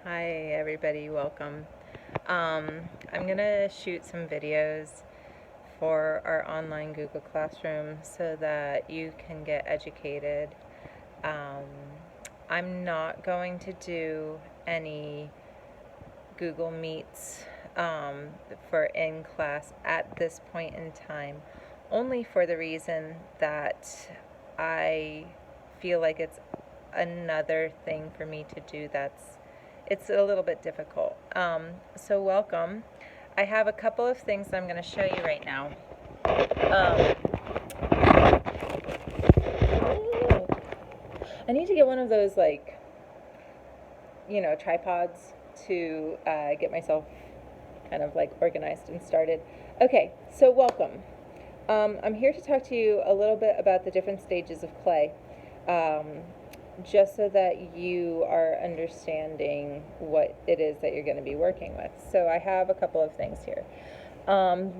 Hi everybody, welcome. I'm gonna shoot some videos for our online Google Classroom so that you can get educated. Um, I'm not going to do any Google Meets for in-class at this point in time, only for the reason that I feel like it's another thing for me to do it's a little bit difficult. So welcome. I have a couple of things I'm going to show you right now. I need to get one of those tripods to get myself kind of organized and started. Okay, so welcome. I'm here to talk to you a little bit about the different stages of clay. Just so that you are understanding what it is that you're going to be working with. So I have a couple of things here.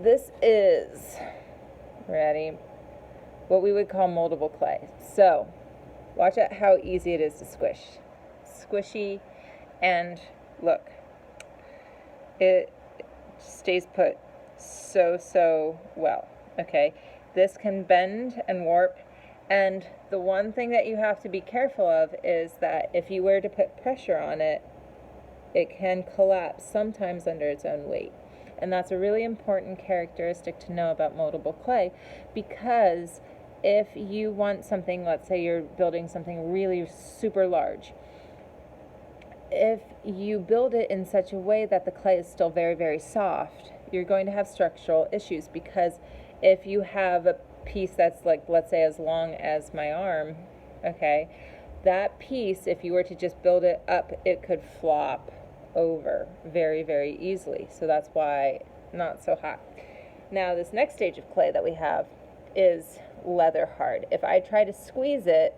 This is, ready, what we would call moldable clay. So watch out how easy it is to squish. Squishy, and look, it stays put so well. Okay, this can bend and warp. And the one thing that you have to be careful of is that if you were to put pressure on it, it can collapse sometimes under its own weight. And that's a really important characteristic to know about moldable clay, because if you want something, let's say you're building something really super large, if you build it in such a way that the clay is still very soft, you're going to have structural issues, because if you have a piece that's let's say as long as my arm, okay, that piece, if you were to just build it up, it could flop over very easily. So that's why not so hot. Now this next stage of clay that we have is leather hard. If I try to squeeze it,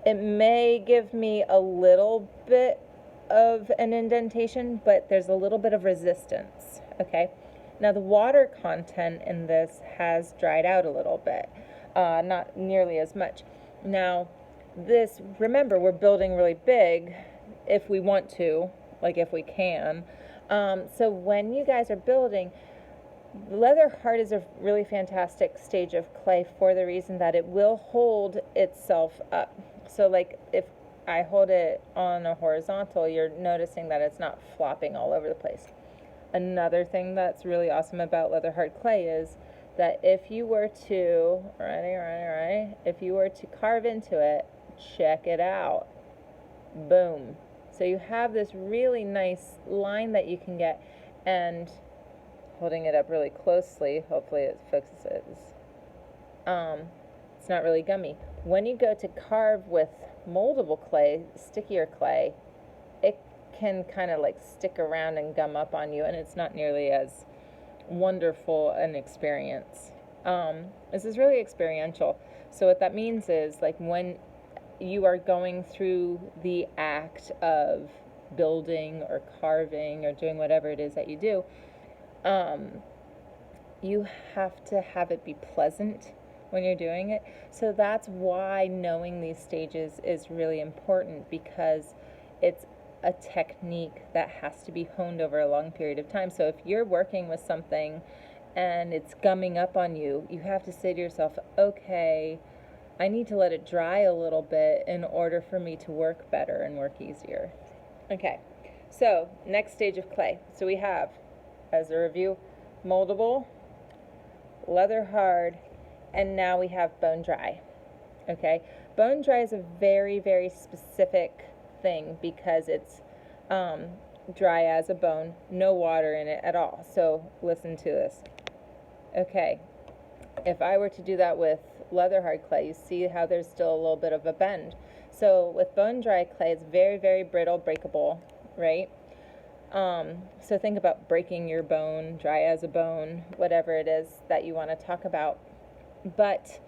it may give me a little bit of an indentation, but there's a little bit of resistance, okay? Now the water content in this has dried out a little bit, not nearly as much. Now this, remember, we're building really big if we want to, if we can. So when you guys are building, leather hard is a really fantastic stage of clay for the reason that it will hold itself up. So if I hold it on a horizontal, you're noticing that it's not flopping all over the place. Another thing that's really awesome about leather hard clay is that if you were to, if you were to carve into it, check it out. Boom. So you have this really nice line that you can get, and holding it up really closely, hopefully it focuses. It's not really gummy. When you go to carve with moldable clay, stickier clay, it can kind of stick around and gum up on you, and it's not nearly as wonderful an experience. This is really experiential. So what that means is when you are going through the act of building or carving or doing whatever it is that you do, you have to have it be pleasant when you're doing it. So that's why knowing these stages is really important, because it's a technique that has to be honed over a long period of time. So if you're working with something and it's gumming up on you, you have to say to yourself, okay, I need to let it dry a little bit in order for me to work better and work easier. Okay, so next stage of clay. So we have, as a review, moldable, leather hard, and now we have bone dry. Okay, bone dry is a very specific thing, because it's dry as a bone, no water in it at all. So listen to this. Okay, if I were to do that with leather hard clay, you see how there's still a little bit of a bend. So with bone dry clay, it's very brittle, breakable, right? So think about breaking your bone, dry as a bone, whatever it is that you want to talk about. But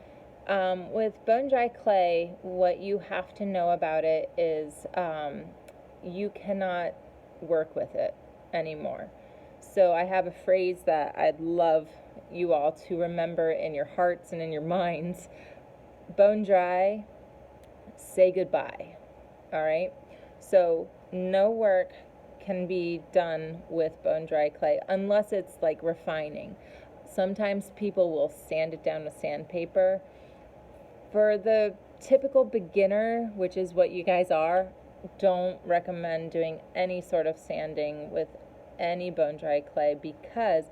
with bone dry clay, what you have to know about it is you cannot work with it anymore. So I have a phrase that I'd love you all to remember in your hearts and in your minds. Bone dry, say goodbye. All right? So no work can be done with bone dry clay unless it's like refining. Sometimes people will sand it down with sandpaper. For the typical beginner, which is what you guys are, don't recommend doing any sort of sanding with any bone dry clay because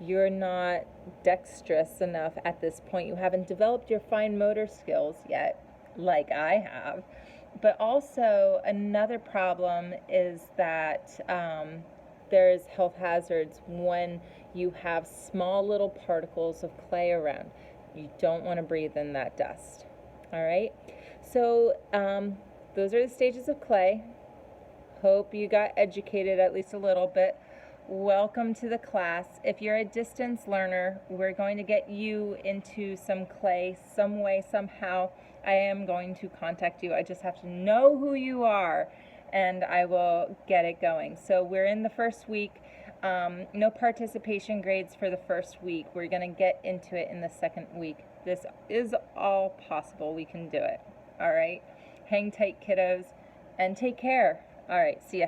you're not dexterous enough at this point. You haven't developed your fine motor skills yet, like I have. But also another problem is that there's health hazards when you have small little particles of clay around. You don't want to breathe in that dust. All right. So those are the stages of clay. Hope you got educated at least a little bit. Welcome to the class. If you're a distance learner, we're going to get you into some clay some way, somehow. I am going to contact you. I just have to know who you are, and I will get it going. So we're in the first week. No participation grades for the first week. We're going to get into it in the second week. This is all possible. We can do it. All right. Hang tight, kiddos, and take care. All right. See ya.